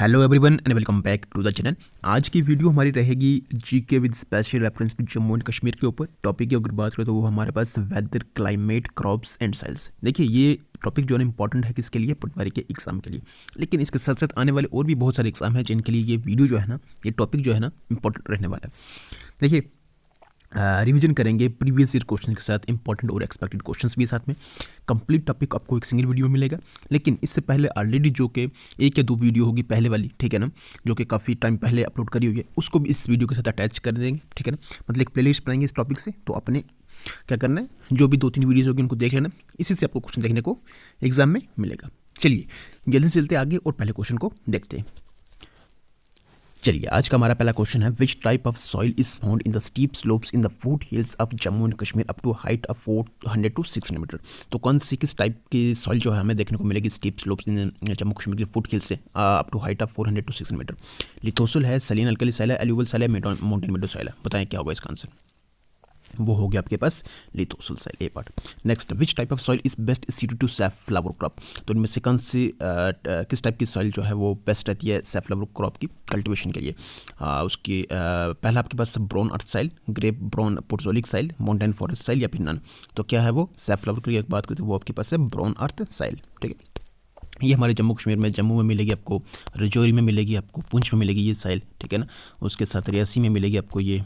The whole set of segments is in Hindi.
Hello everyone and welcome back to the channel. आज की वीडियो हमारी रहेगी GK with special reference to Jammu and Kashmir के ऊपर। टॉपिक की अगर बात करें तो वो हमारे पास weather, climate, crops and soils. देखिए ये टॉपिक जो है इंपॉर्टेंट है किसके लिए, पटवारी के एग्जाम के लिए, लेकिन इसके साथ साथ आने वाले और भी बहुत सारे एग्जाम हैं जिनके लिए ये वीडियो जो है ना, ये टॉपिक जो है ना इंपॉर्टेंट रहने वाला है। देखिए रिवीजन करेंगे प्रीवियस ईयर क्वेश्चन के साथ, इंपॉर्टेंट और एक्सपेक्टेड क्वेश्चंस भी साथ में। कंप्लीट टॉपिक आपको एक सिंगल वीडियो में मिलेगा, लेकिन इससे पहले ऑलरेडी जो कि एक या दो वीडियो होगी पहले वाली, ठीक है ना, जो कि काफ़ी टाइम पहले अपलोड करी हुई है, उसको भी इस वीडियो के साथ अटैच कर देंगे, ठीक है ना। मतलब एक प्लेलिस्ट बनाएंगे इस टॉपिक से, तो अपने क्या करना है, जो भी 2-3 वीडियोज़ होगी उनको देख लेना, इसी से आपको क्वेश्चन देखने को एग्जाम में मिलेगा। चलिए जल्दी से चलते आगे और पहले क्वेश्चन को देखते हैं। चलिए आज का हमारा पहला क्वेश्चन है, which type of soil is found in the steep slopes in the foot hills of Jammu and Kashmir up to height of 400 to 600 metre. तो कौन सी किस टाइप की सॉइल जो है हमें देखने को मिलेगी steep slopes in Jammu Kashmir के फूट हिल्स से up to height of 400 to 600 metre. Lithosol है, सलीन अल्कली सॉइल है, एल्यूवल सॉइल है, माउंटेन मेडो सॉइल है। बताएं क्या होगा इसका आंसर। वो हो गया आपके पास lithosol soil, A part. Next, which type of soil is best suited to safflower crop. तो इनमें से कौन सी किस टाइप की सॉइल जो है वो बेस्ट रहती है सैफ फ्लावर क्रॉप की कल्टीवेशन के लिए। उसकी पहला आपके पास brown earth soil, grey brown podzolic soil, mountain forest soil या फिर नन। तो क्या है वो सैफ फ्लावर की एक बात करते हैं वो आपके पास है ब्राउन अर्थ सॉइल, ठीक है। ये हमारे जम्मू कश्मीर में, जम्मू में मिलेगी आपको, रजौरी में मिलेगी आपको, पुंछ में मिलेगी ये साइल, ठीक है ना। उसके साथ रियासी में मिलेगी आपको, ये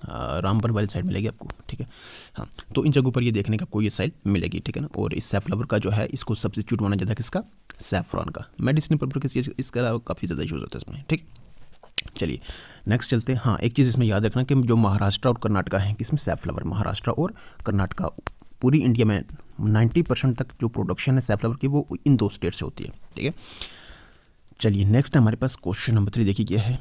रामपुर वाली साइड मिलेगी आपको, ठीक है। हाँ, तो इन जगहों पर ये देखने का आपको ये साइल मिलेगी, ठीक है ना। और इस सैफफ्लावर का जो है इसको सब्स्टिट्यूट माना जाता है किसका, सैफरॉन का। मेडिसिन पर्पज इसके अलावा काफ़ी ज़्यादा यूज़ होता है इसमें, ठीक। चलिए नेक्स्ट चलते हैं। हाँ, एक चीज़ इसमें याद रखना कि जो महाराष्ट्र और कर्नाटका है किसमें सैफफ्लावर, महाराष्ट्र और कर्नाटका, पूरी इंडिया में 90% तक जो प्रोडक्शन है सैफफ्लावर की वो इन दो स्टेट से होती है, ठीक है। चलिए नेक्स्ट हमारे पास क्वेश्चन नंबर 3 देखिए क्या है।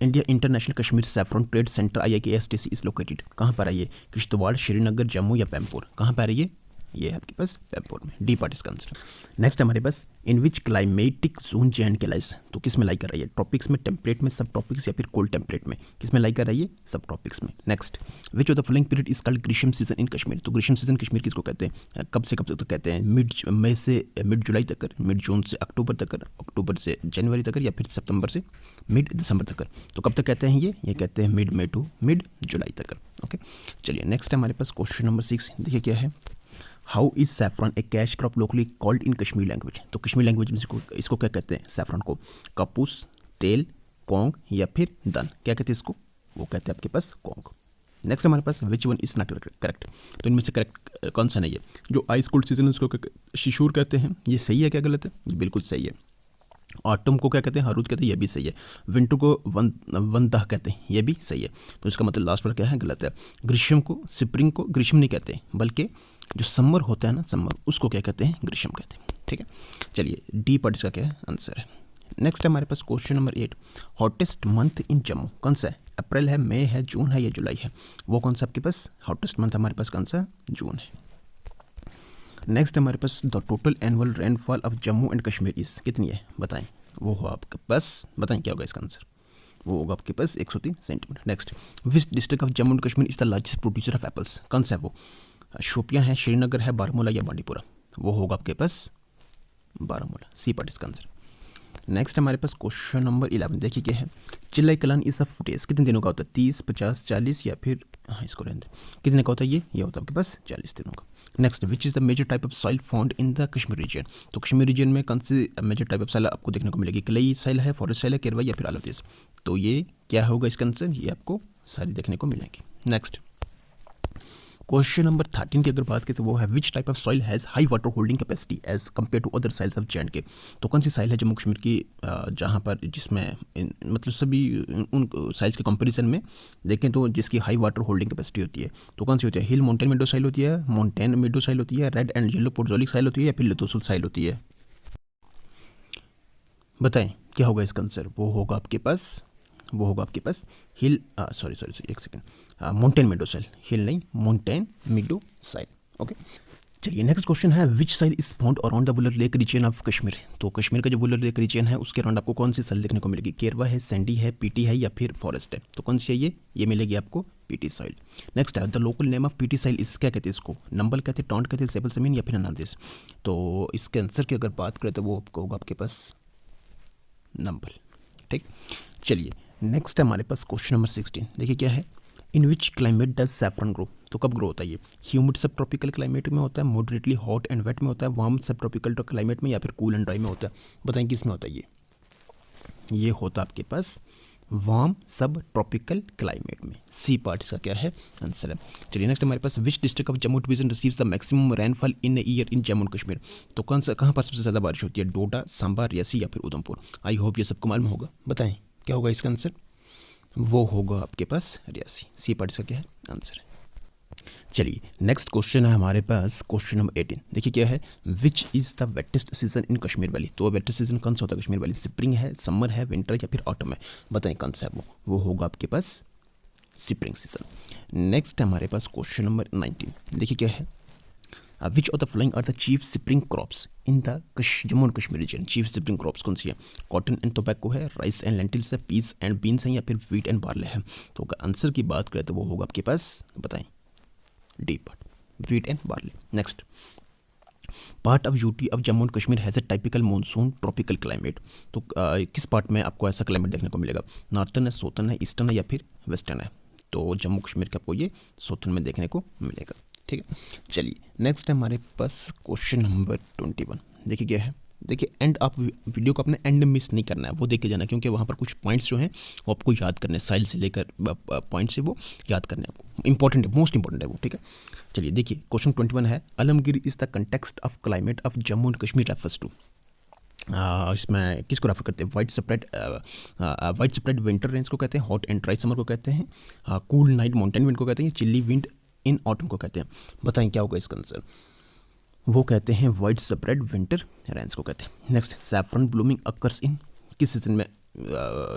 India international Kashmir saffron trade centre IIKSTC is located. कहाँ पर है ये, किश्तवाड़, श्रीनगर, जम्मू या पैमपुर। कहाँ पर है ये है आपके पास पैमपुर में, डी पार्ट इसका आंसर। नेक्स्ट हमारे पास, इन विच क्लाइमेटिक जोन J&K लाइज। तो किस में लाई कर रही है, ट्रॉपिक्स में, टेम्परेट में, सब ट्रॉपिक्स या फिर कोल्ड टेम्परेट में, किस में लाई कर रही है, सब ट्रॉपिक्स में। Next, which of the following period is called ग्रीष्म सीजन इन कश्मीर। तो ग्रीष्म सीजन कश्मीर किसको कहते हैं, कब से कब तक कहते हैं, मिड मई से मिड जुलाई तक, मिड जून से अक्टूबर तक, अक्टूबर से जनवरी तक, या फिर सितंबर से मिड दिसंबर तक। तो कब तक कहते हैं ये कहते हैं मिड मई टू मिड जुलाई तक, ओके। चलिए नेक्स्ट हमारे पास क्वेश्चन नंबर 6 देखिए क्या है। How is saffron A cash crop locally called in Kashmir language. तो कश्मीर लैंग्वेज में इसको क्या कहते हैं, सैफरॉन को कपूस, तेल, कौंग या फिर दन। क्या कहते हैं इसको, वो कहते हैं आपके पास कौंग। नेक्स्ट हमारे पास, which one is not correct. तो इनमें से करेक्ट कौन सा नहीं है। जो आइस कोल्ड सीजन है उसको शिशुर कहते हैं, ये सही है क्या गलत है, ये बिल्कुल सही है। ऑटम को क्या कहते हैं, हरूद कहते हैं, ये भी सही है। विंटर को वनदह कहते हैं, ये भी सही है। तो इसका मतलब लास्ट पर क्या है, गलत है। ग्रीष्म को, स्प्रिंग को ग्रीष्म नहीं कहते, बल्कि जो समर होता है ना, समर, उसको क्या कहते हैं, ग्रीष्म कहते हैं, ठीक है। चलिए डी पार्ट इसका क्या है आंसर है। नेक्स्ट हमारे पास question number 8, hottest month in Jammu कौन सा है, अप्रैल है, मई है, जून है या जुलाई है। वो कौन सा आपके पास हॉटेस्ट मंथ हमारे पास कौन सा, जून है। नेक्स्ट हमारे पास, the total annual rainfall of Jammu and Kashmir is कितनी है, बताएं। वो हो आपके पास, बताएं क्या होगा इसका आंसर, वो होगा आपके पास 103 centimetre. Next, which district of Jammu and Kashmir is the largest producer of apples. कौन सा है वो, शोपियां है, श्रीनगर है, बारामूला या बांडीपुरा। वो होगा आपके पास बारामूला, सी पार्ट इसका आंसर। नेक्स्ट हमारे पास क्वेश्चन नंबर 11 देखिए क्या है। चिल्लाई कलान इस ऑफ फुटेज कितने दिनों का होता है, 30, 50, 40 या फिर, हाँ इसको रहने कितने का होता है, ये होता है आपके पास 40 दिनों का। Next, which is the major type of soil found in the Kashmir region. तो कश्मीर रीजन में कौन सी मेजर टाइप ऑफ सॉइल आपको देखने को मिलेगी, क्लेई सॉइल है, फॉरेस्ट सॉइल है, केरवा या फिर ऑल ऑफ दिस। तो ये क्या होगा इसका आंसर, ये आपको सारी देखने को मिलेगी। नेक्स्ट क्वेश्चन नंबर 13 की अगर बात करें तो वो है, which type of soil has high water holding capacity as compare to other soils of J&K। तो कौन सी साइल है जम्मू कश्मीर की जहाँ पर, जिसमें मतलब सभी उन साइल्स के कंपैरिजन में देखें तो जिसकी हाई वाटर होल्डिंग कैपेसिटी होती है, तो कौन सी होती है, हिल माउंटेन मेडो साइल होती है, माउंटेन मेडो साइल होती है, रेड एंड येलो पोर्टोलिक साइल होती है, या फिर लिथोसल साइल होती है। बताएं क्या होगा इसका आंसर, वो होगा आपके पास हिल, सॉरी एक second, mountain meadow soil, hill नहीं, माउंटेन मेडो साइल, ओके। चलिए नेक्स्ट क्वेश्चन है, which soil is found around the Wular lake region of Kashmir. तो कश्मीर का जो वुलर लेक रीजन है उसके अराउंड आपको कौन सी साइल देखने को मिलेगी, केरवा है, सैंडी है, पीटी है या फिर फॉरेस्ट है। तो कौन सी है ये मिलेगी आपको पीटी साइल। नेक्स्ट है, the local name of peaty soil इस क्या कहते हैं इसको, नंबल कहते हैं, टॉन्ट कहते हैं, सेबल जमीन या फिर अनारदेश। तो इसके आंसर की अगर बात करें तो वो आपको होगा आपके पास नंबल, ठीक। चलिए नेक्स्ट है हमारे पास क्वेश्चन नंबर 16। देखिए क्या है, इन विच क्लाइमेट डज सैफरन ग्रो। तो कब ग्रो होता है ये, ह्यूमिड सब ट्रॉपिकल क्लाइमेट में होता है, मॉडरेटली हॉट एंड वेट में होता है, वार्म सब ट्रॉपिकल क्लाइमेट में, या फिर कूल एंड ड्राई में होता है। बताएं किस में होता है ये होता है आपके पास वार्म सब ट्रॉपिकल क्लाइमेट में। सी पार्ट इसका क्या है आंसर है। चलिए नेक्स्ट हमारे पास which district of Jammu division receives the maximum rainfall in year in Jammu and Kashmir. तो कौन सा कहाँ पर सबसे ज़्यादा बारिश होती है, डोडा, सांबा, रियासी या फिर उधमपुर। आई होप ये सबको मालूम होगा। बताएं क्या होगा इसका आंसर, वो होगा आपके पास रियासी। सी पार्ट इसका क्या है आंसर है। चलिए नेक्स्ट क्वेश्चन है हमारे पास क्वेश्चन नंबर 18। देखिए क्या है, विच is the wettest season in Kashmir valley. तो वेटेस्ट सीजन कौन सा होता है कश्मीर वैली, स्प्रिंग है, समर है, विंटर या फिर ऑटम है। बताएं कौन सा है वो होगा आपके पास स्प्रिंग सीजन। नेक्स्ट है हमारे पास क्वेश्चन नंबर 19। देखिए क्या है, which of the following are the chief spring crops in the Jammu and Kashmir region. Chief spring crops कौन सी है, कॉटन एंड टोबैको है, राइस एंड लेंटिल्स है, पीस एंड बीन्स है, या फिर व्हीट एंड बार्ले है। तो अगर आंसर की बात करें तो वो होगा आपके पास, बताएं D part, wheat and barley. Next, part of UT of Jammu and Kashmir has a typical monsoon tropical climate. तो किस पार्ट में आपको ऐसा क्लाइमेट देखने को मिलेगा, नॉर्थन है, साउथर्न है, ईस्टर्न है या फिर वेस्टर्न है। तो जम्मू कश्मीर का आपको ये साउथर्न में देखने को मिलेगा। ठीक है, चलिए नेक्स्ट है हमारे पास क्वेश्चन नंबर 21। देखिए क्या है, देखिए एंड आप वीडियो को अपने एंड मिस नहीं करना है, वो देख के जाना, क्योंकि वहाँ पर कुछ पॉइंट्स जो हैं वो आपको याद करने, साइल से लेकर पॉइंट से वो याद करने आपको इंपॉर्टेंट है, मोस्ट इंपॉर्टेंट है वो। ठीक है, चलिए देखिए क्वेश्चन 21 है, Alamgir is the context of climate of Jammu and Kashmir refers to. इसमें किसको रेफर करते हैं, वाइड स्प्रेड विंटर रेंज को कहते हैं, हॉट एंड ड्राई समर को कहते हैं, कूल नाइट माउंटेन विंड को कहते हैं, चिल्ली विंड इन ऑटम को कहते हैं। बताएं क्या होगा इसका आंसर, वो कहते हैं वाइड स्प्रेड विंटर रेंज को कहते हैं। Next, saffron blooming occurs in, किस सीजन में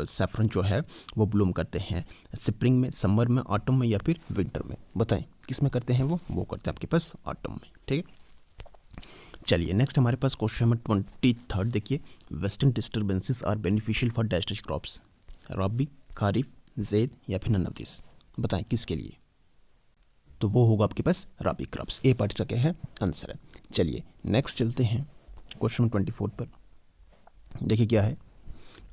सैफरन जो है वो ब्लूम करते हैं, स्प्रिंग में, समर में, ऑटम में या फिर विंटर में। बताएं किस में करते हैं वो करते हैं आपके पास ऑटम में। ठीक है, चलिए नेक्स्ट हमारे पास क्वेश्चन नंबर 23। देखिए, western disturbances are beneficial for dash dash crops, rabi, kharif, zaid या फिर नन ऑफ दिस। बताएं किसके लिए, तो वो होगा आपके पास रबी क्रॉप्स। ए पार्ट का क्या है आंसर है। चलिए नेक्स्ट चलते हैं क्वेश्चन नंबर 24 पर। देखिए क्या है,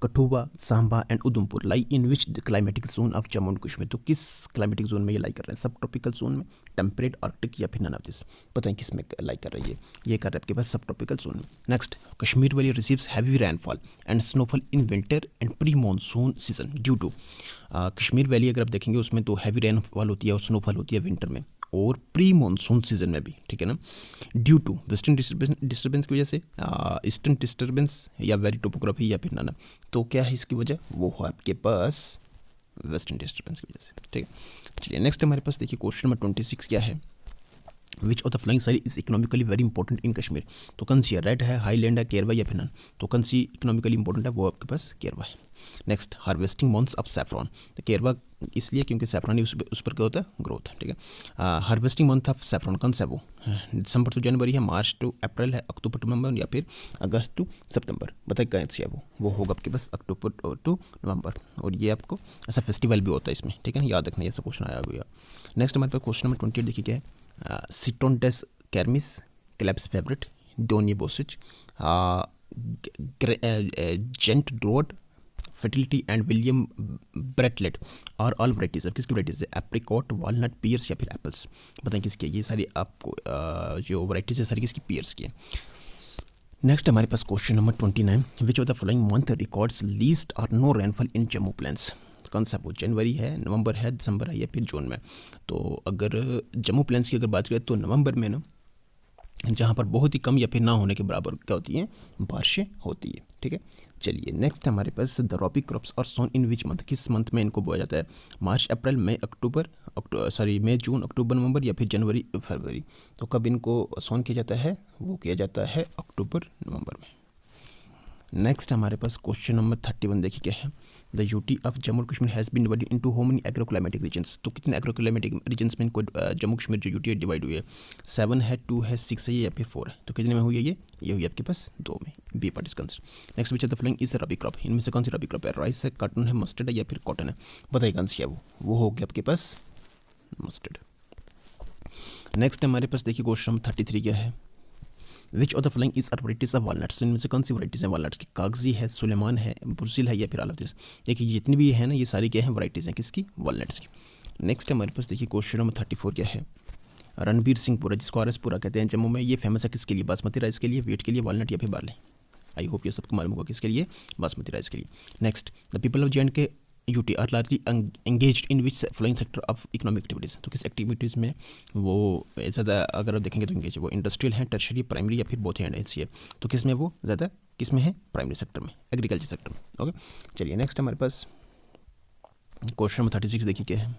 Kathua, Samba and Udhampur lie in which climatic zone of Jammu and Kashmir. तो किस क्लाइमेटिक जोन में ये लाई कर रहे हैं, सब ट्रॉपिकल जोन में, टेम्परेट, आर्कटिक या फिर नन ऑफ दिस। बताएं किस में लाई कर रही है, ये कर रहे हैं आपके पास सब ट्रॉपिकल जोन में। Next, Kashmir valley receives heavy rainfall and snowfall in winter and pre monsoon season due to. Kashmir valley अगर आप देखेंगे उसमें तो हैवी रेनफॉल होती है और स्नोफॉल होती है विंटर में और प्री मानसून सीजन में भी। ठीक है ना, ड्यू टू वेस्टर्न डिस्टर्बेंस की वजह से, ईस्टर्न डिस्टर्बेंस या वेरी टोपोग्राफी या फिर ना। तो क्या है इसकी वजह, वो है आपके पास वेस्टर्न डिस्टर्बेंस की वजह से। ठीक है, चलिए नेक्स्ट हमारे पास देखिए क्वेश्चन नंबर 26 क्या है, which of the flowing soil is economically very important in Kashmir. तो कौन सी है, रेड है, हाईलैंड है, केरवा या फिर नन। तो कौन सी इकोनॉमिकली इंपॉर्टेंट है, वो आपके पास केरवा है। Next, harvesting months of saffron. तो केरवा इसलिए क्योंकि सैफरॉन उस पर क्या होता है, ग्रोथ। ठीक है, हार्वेस्टिंग मंथ ऑफ सैफरॉन कौन सा है, वो दिसंबर टू जनवरी है, मार्च टू अप्रैल है, अक्टूबर टू नवंबर या फिर अगस्त टू सितंबर। बताइए कौन सी है वो होगा आपके पास अक्टूबर टू नवंबर। और ये आपको ऐसा फेस्टिवल भी होता है इसमें। ठीक है, याद रखना, ऐसा क्वेश्चन आया हुआ। नेक्स्ट हमारे पास क्वेश्चन नंबर 28 देखिए क्या है, सिटोनडेस कैरमिस, क्लैप्स फेवरेट, डोनी बोसिच, जेंट ड्रोड, फर्टिलिटी एंड विलियम ब्रेटलेट और ऑल वराइटीज। किसकी वराइटीज है, एप्रिकॉट, वॉलनट, पियर्स या फिर एप्पल्स। बताएं किसकी है, ये सारी आपको जो वराइटीज है सारी किसकी, पियर्स की है। नेक्स्ट हमारे पास question number 29, which of the following month records least or no rainfall in Jammu plains. कौन सा, वो जनवरी है, नवंबर है, दिसंबर है या फिर जून में। तो अगर जम्मू प्लेन्स की अगर बात करें तो नवंबर में ना, जहाँ पर बहुत ही कम या फिर ना होने के बराबर क्या होती हैं, बारिशें होती है। ठीक है, चलिए नेक्स्ट हमारे पास द रबी क्रॉप्स और सोन इन विच मंथ, किस मंथ में इनको बोया जाता है, मार्च, अप्रैल, मई, मई, जून, अक्टूबर, नवंबर या फिर जनवरी, फरवरी। तो कब इनको सोन किया जाता है, वो किया जाता है अक्टूबर, नवंबर में। नेक्स्ट हमारे पास क्वेश्चन नंबर 31 देखिए क्या है, the UT of Jammu and Kashmir has been divided into how many agroclimatic regions. तो कितने एग्रोक्लाइमेटिक रीजन्स में इनको जम्मू कश्मीर जो यूटी डिवाइड हुई है, 7 है, 2 है, 6 है या फिर 4 है। तो कितने में हुई है ये हुई आपके पास 2 में। B part is consider. Next which of the following is a rabi crop, इनमें से कौन सी रबी क्रॉप है, राइस है, कॉटन है, मस्टर्ड है या फिर कॉटन है। बताइए कौन सी है वो हो गया आपके पास मस्टर्ड। नेक्स्ट हमारे पास देखिए क्वेश्चन नंबर 33 क्या है, which of the following is varieties of walnuts, तो इनमें से कौन सी वराइटीज़ हैं वॉलनट्स की? कागजी है, सुलेमान है, ब्रुसिल है या फिर आलवदिस। देखिए जितनी भी है ना ये सारी क्या है वराइटीज़ हैं किसकी? वॉलनट्स की। नेक्स्ट हमारे पास देखिए क्वेश्चन नंबर 34 क्या है? रणबीर सिंह पुरा, जिसको आर एस पुरा कहते हैं जम्मू में, ये फेमस है किसके लिए? बासमती राइस के लिए, वीट के लिए, वॉलनट या फिर बार्ले? आई होप ये सबको मालूम होगा किसके लिए? बासमती राइस के लिए। Next, the people of J and K UT are largely engaged in which flowing sector of economic activities, तो किस एक्टिविटीज़ में वो ज़्यादा अगर आप देखेंगे तो एंगेज है? वो इंडस्ट्रियल है, टर्शरी, प्राइमरी या फिर बोथ एंड ऐसी है, तो किस में वो ज़्यादा किस में है? प्राइमरी सेक्टर में, एग्रीकल्चर सेक्टर में। ओके चलिए नेक्स्ट हमारे पास क्वेश्चन नंबर 36 देखिए क्या है?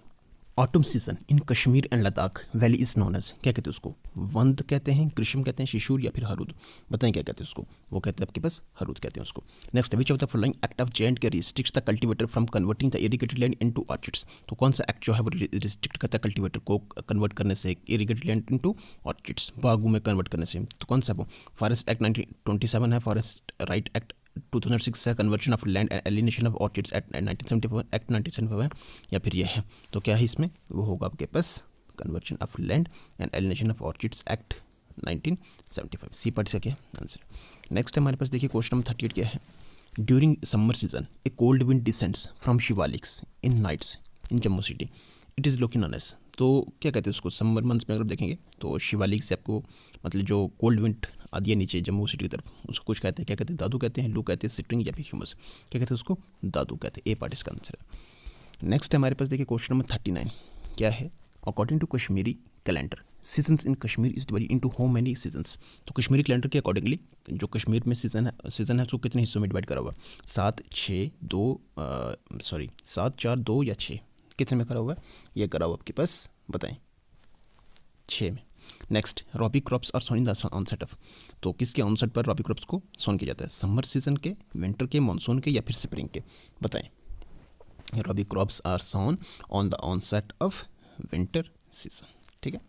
Autumn season in Kashmir and Ladakh valley is known as, क्या कहते हैं उसको? वंद कहते हैं, ग्रीष्म कहते हैं, शिशुर या फिर हरुद? बताएं क्या कहते हैं उसको? वो कहते हैं आपके पास हरुद कहते हैं उसको। Next, which of the following act of J&K restricts the cultivator from converting the irrigated land into orchids, तो कौन सा एक्ट जो है वो रिस्ट्रिक्ट करता है कल्टीवेटर को कन्वर्ट करने से इरिगेटेड लैंड इनटू ऑर्चिड्स, बागों में कन्वर्ट करने से? तो कौन सा वो? फॉरेस्ट एक्ट 1927 है, फॉरेस्ट राइट एक्ट 2006 है, conversion of land and alienation of orchards act 1975 act 1975 है, या फिर ये है? तो क्या है इसमें? वो होगा आपके पास conversion of land and alienation of orchards act 1975। C part का क्या आंसर। नेक्स्ट हमारे पास देखिए क्वेश्चन नंबर 38 क्या है? During summer season a cold wind descends from Shivaliks in nights in Jammu city, it is located known as, तो क्या कहते हैं उसको? समर मंथ्स में अगर आप देखेंगे तो शिवालिक से आपको मतलब जो कोल्ड विंड आदि है नीचे जम्मू सिटी की तरफ, उसको कुछ कहते हैं, क्या कहते हैं? दादू कहते हैं, लू कहते हैं, सिट्रिंग या फिर ह्यूमस? क्या कहते हैं उसको? दादू कहते हैं। ए पार्ट इसका आंसर है। नेक्स्ट हमारे पास देखिए क्वेश्चन नंबर 39 क्या है? According to Kashmiri calendar seasons in Kashmir is divided into how many seasons, तो कश्मीरी कैलेंडर के अकॉर्डिंगली जो कश्मीर में सीजन है उसको कितने हिस्सों में डिवाइड करा हुआ? 7 4 2 या 6? कितने में करा हुआ है? ये करा हुआ आपके पास बताएं 6 में। नेक्स्ट, रॉबी क्रॉप्स और सोन इन द ऑनसेट ऑफ, तो किसके ऑनसेट पर रॉबी क्रॉप्स को सोन किया जाता है? समर सीजन के, विंटर के, मानसून के या फिर स्प्रिंग के? बताएं। Rabi crops are sown on the onset of winter season. ठीक है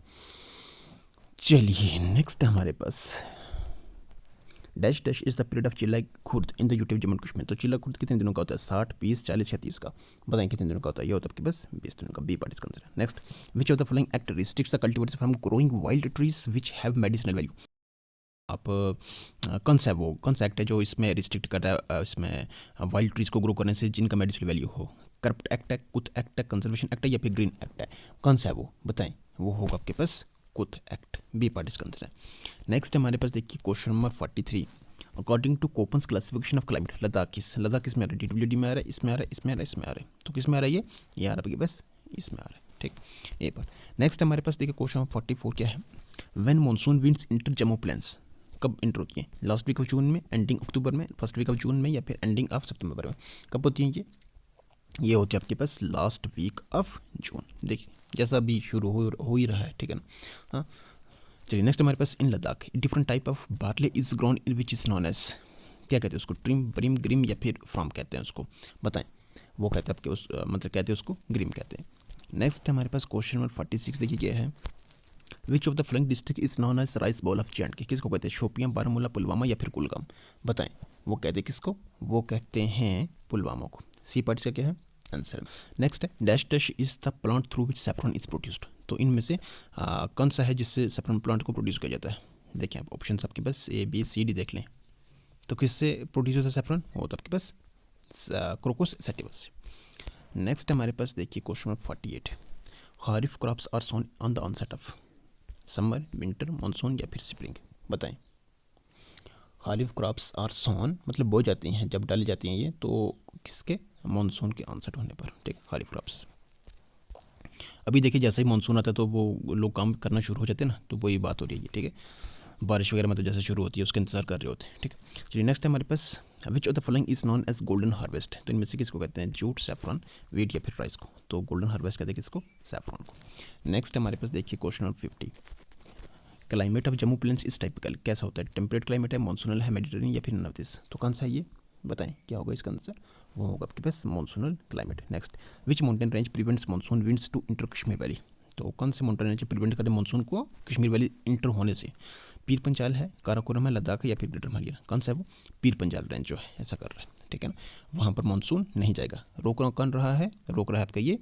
चलिए नेक्स्ट हमारे पास dash dash is the period of Chilla Khurd in the UT Jammu Kashmir, तो चिल्ला खुर्द कितने दिनों का होता है? 60, 20, 40 या 30 का? बताएं कितने दिनों का होता है? ये होता है आपके पास 20 दिनों का। बी पार्ट इसका आंसर है। Next, which of the following act restricts the cultivators from growing wild trees which have medicinal value, आप कौन सा है वो? कौन सा एक्ट है जो इसमें रिस्ट्रिक्ट कर रहा है इसमें वाइल्ड ट्रीज को ग्रो करने से जिनका मेडिसिनल वैल्यू हो? करप्ट एक्ट है, कुथ एक्ट है, कंजर्वेशन एक्ट है या फिर ग्रीन एक्ट है? कौन सा है वो? बताएं। वो होगा आपके पास कुथ एक्ट। बी पार्ट इसका आंसर है। नेक्स्ट हमारे पास देखिए question number 43, according to Koppen's classification of climate Ladakh किस में आ रहा है? DWD में आ रहा है, इसमें आ रहा है, इसमें आ रहा है, इसमें आ रहा है, तो किस में आ रहा है? ये आ रहा है आपके पास इसमें आ रहा है। ठीक ये पर। नेक्स्ट हमारे पास देखिए क्वेश्चन नंबर 44 क्या है? When monsoon winds enter Jammu plains, कब इंटर होती है? लास्ट वीक ऑफ जून में, एंडिंग अक्टूबर में, फर्स्ट वीक ऑफ जून में या फिर एंडिंग ऑफ सितंबर में? कब होती है ये होती है आपके पास लास्ट वीक ऑफ जून। देखिए जैसा अभी शुरू हो ही रहा है, ठीक है ना। हाँ चलिए नेक्स्ट हमारे पास in Ladakh different type of barley is grown in which is known as, क्या कहते हैं उसको? ट्रिम, ब्रिम, ग्रिम या फिर फ्रॉम कहते हैं उसको? बताएं। वो कहते हैं आपके उस मतलब कहते हैं उसको ग्रिम कहते हैं। नेक्स्ट हमारे पास क्वेश्चन नंबर 46 देखिए क्या है? Which of the following district is known as rice bowl of J and K, किसको कहते हैं? शोपियां, बारामूला, पुलवामा या फिर कुलगाम? बताएं। वो कहते हैं किसको? वो कहते हैं पुलवामा को। सी पार्ट का क्या है आंसर? नेक्स्ट है dash dash is the plant through which saffron is produced, तो इनमें से कौन सा है जिससे सैफरन प्लांट को प्रोड्यूस किया जाता है? देखिए आप ऑप्शन आपके पास ABCD देख लें, तो किससे प्रोड्यूस होता है सैफरन? वो तो आपके पास क्रोकस सैटिवस से। नेक्स्ट हमारे पास देखिए question number 48, kharif crops are sown on the onset of summer, winter, monsoon या फिर स्प्रिंग? बताएं। खारिफ क्रॉप्स आर सोन मतलब बो जाती हैं, जब डाली जाती हैं ये, तो किसके? मानसून के ऑनसेट होने पर। ठीक है खारिफ क्रॉप्स। अभी देखिए जैसे ही मानसून आता है तो वो लोग काम करना शुरू हो जाते हैं ना, तो वही बात हो रही है। ठीक है बारिश वगैरह में तो जैसे शुरू होती है उसका इंतजार कर रहे होते हैं। ठीक है चलिए नेक्स्ट हमारे पास which of the following is known as golden harvest, तो इनमें से किसको कहते हैं? जूट, सैफरन, वीट या फिर राइस को? तो गोल्डन हार्वेस्ट कहते हैं किसको? सैफरन को। नेक्स्ट हमारे पास देखिए question number 50, climate of Jammu plains is typical, कैसा होता है? टेम्परेट क्लाइमेट है, मानसूनल है, मेडिटेरेनियन या फिर नॉन ऑफ दिस? तो कौन सा है ये? बताएं क्या होगा इसका आंसर? वो होगा आपके पास monsoonal climate. Next, which mountain range prevents monsoon winds to enter Kashmir valley, तो कौन से माउंटेन रेंज प्रिवेंट करें मानसून को कश्मीर वैली इंटर होने से? पीर पंजाल है, काराकोरम है, लद्दाख है या फिर ग्रेटर हिमालय? कौन सा है वो? पीर पंजाल रेंज जो है ऐसा कर रहा है। ठीक है ना, वहाँ पर मानसून नहीं जाएगा। रोक कौन रहा है? रोक रहा है आपका ये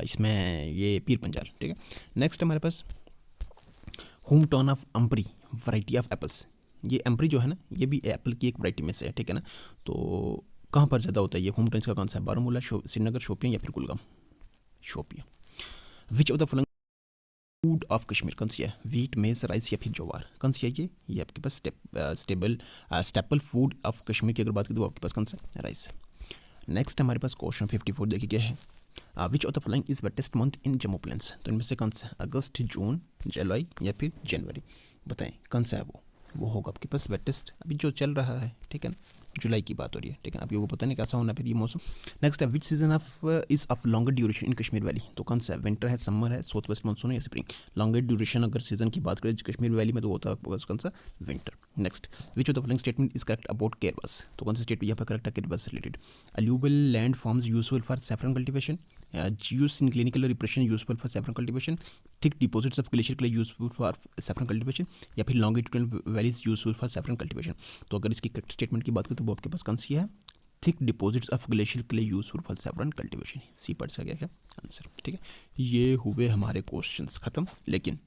इसमें ये पीर पंजाल। ठीक है नेक्स्ट हमारे पास home town of Amri variety of apples, ये एम्प्री जो है ना, ये भी एप्पल की एक वैरायटी में से है, ठीक है ना। तो कहाँ पर ज़्यादा होता है ये, होम रेंज का कौन सा है, बारामूला, श्रीनगर, शोपियां या फिर कुलगाम, शोपियां। विच of the following food of Kashmir कौन सी है, वीट, मेज, राइस या फिर ज्वार, कौन सी है ये आपके पास स्टेपल फूड ऑफ कश्मीर की अगर बात करें तो आपके पास कौन सा राइस है। नेक्स्ट हमारे पास क्वेश्चन 54 देखिए क्या है, which of the following is wettest month in Jammu plains, तो इनमें से कौन सा, अगस्त, जून, जुलाई या फिर जनवरी, बताएं कौन सा है वो होगा आपके पास वेटेस्ट अभी जो चल रहा है, ठीक है ना, जुलाई की बात हो रही है, ठीक है ना। अभी वो पता नहीं कैसा होना फिर ये मौसम। नेक्स्ट है विच season of is of longer duration in Kashmir valley, तो कौन सा है, विंटर है, समर है, साउथ वेस्ट मानसून है या स्प्रिंग। लॉन्गर ड्यूरेशन अगर सीजन की बात करें कश्मीर वैली में तो होता है कौन सा, winter. Next which of the following statement is correct about Karewas, तो कौन सा स्टेटमेंट यहाँ पर करेक्ट है केरबस रिलेटेड। अल्यूबल land forms useful for saffron cultivation, use in clinical repression useful for saffron cultivation, thick deposits of glacier clay useful for saffron cultivation या फिर longitudinal valleys useful for saffron cultivation। तो अगर इसकी करेक्ट स्टेटमेंट की बात करें तो वो आपके पास कौन सी है, thick deposits of glacier clay useful for saffron cultivation, C part का क्या आंसर, ठीक है। ये हुए हमारे क्वेश्चंस खत्म। लेकिन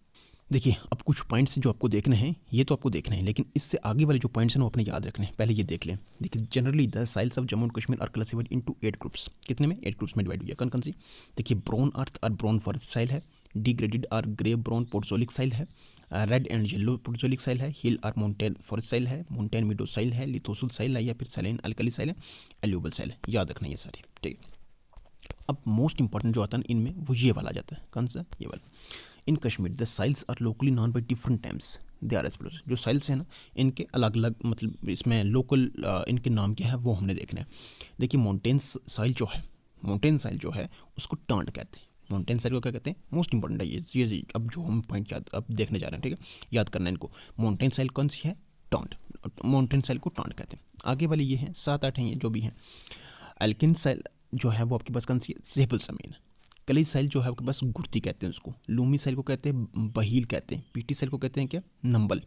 देखिए अब कुछ पॉइंट्स जो आपको देखने हैं, ये तो आपको देखने हैं, लेकिन इससे आगे वाले जो पॉइंट्स हैं वो अपने याद रखने हैं। पहले ये देख लें। देखिए generally the soils of Jammu and Kashmir are classified into 8 groups, कितने में, 8 ग्रुप्स में डिवाइड हुई है। कौन कौन सी, देखिए ब्राउन अर्थ और ब्राउन फॉरेस्ट साइल है, डिग्रेडेड और ग्रे ब्राउन पोर्टोजोलिक साइल है, रेड एंड येलो पोर्टोजोलिक साइल है, हिल और माउंटेन फॉरेस्ट साइल है, माउंटेन मीडो साइल है, लिथोसल साइल है या फिर सैलिन अल्कली साइल है, एल्यूबल साइल है। याद रखना ये सारी, ठीक है। अब मोस्ट इंपॉर्टेंट जो आता है इनमें वो ये वाला जाता है, कौन सा, ये वाला। In Kashmir the soils are locally known by different times they are explore, जो साइल्स हैं ना इनके अलग अलग मतलब इसमें लोकल इनके नाम क्या है वो हमने देखना है। देखिए माउंटेन साइल जो है उसको टर्न्ड कहते हैं। माउंटेन साइल को क्या कहते हैं, मोस्ट इंपॉर्टेंट है ये अब जो हम पॉइंट अब देखने जा रहे हैं, ठीक है, याद करना है इनको। माउंटेन साइल कौन सी है, टर्न्ड, माउंटेन साइल को टर्न्ड कहते हैं। आगे वाले ये हैं 7-8 हैं ये जो भी हैं। एल्किन साइल जो है वो आपके पास कौन सी है, सेबल ज़मीन। कली साइल जो है आपके पास गुर्ती कहते हैं उसको। लूमी साइल को कहते हैं बहील कहते हैं। पीटी साइल को कहते हैं क्या, नंबल।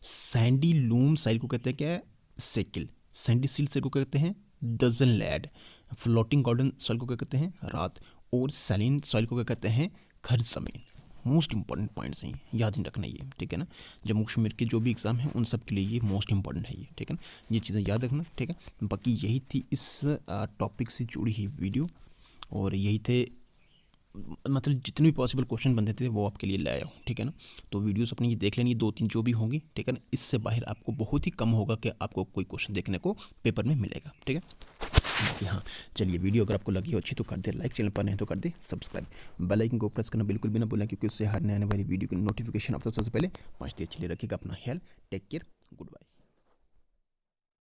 सैंडी लूम साइल को कहते हैं क्या, सेकिल। सैंडी सील साइल को कहते हैं डजन लैड। फ्लोटिंग गार्डन सॉइल को क्या कहते हैं, रात। और सैलिन सॉइल को क्या कहते हैं, खर्च ज़मीन। मोस्ट इंपॉर्टेंट पॉइंट्स हैं, याद ही रखना ये, ठीक है ना। जम्मू कश्मीर के जो भी एग्जाम हैं उन सब के लिए ये मोस्ट इंपॉर्टेंट है ये, ठीक है ना। ये चीज़ें याद रखना, ठीक है। बाकी यही थी इस टॉपिक से जुड़ी हुई वीडियो, और यही थे मतलब जितने भी पॉसिबल क्वेश्चन बनते थे वो आपके लिए लाया हूँ, ठीक है ना। तो वीडियोस अपनी ये देख लेनी 2-3 जो भी होंगी, ठीक है ना। इससे बाहर आपको बहुत ही कम होगा कि आपको कोई क्वेश्चन देखने को पेपर में मिलेगा, ठीक है। हाँ चलिए, वीडियो अगर आपको लगी हो अच्छी तो कर दे लाइक, चैनल पर नहीं तो कर दे सब्सक्राइब, बेल आइकन को प्रेस करना बिल्कुल भी ना भूलें, क्योंकि उससे हर नए आने वाली वीडियो की नोटिफिकेशन आप सबसे पहले पहुँचती है। चलिए रखिएगा अपना ख्याल, टेक केयर, गुड बाय।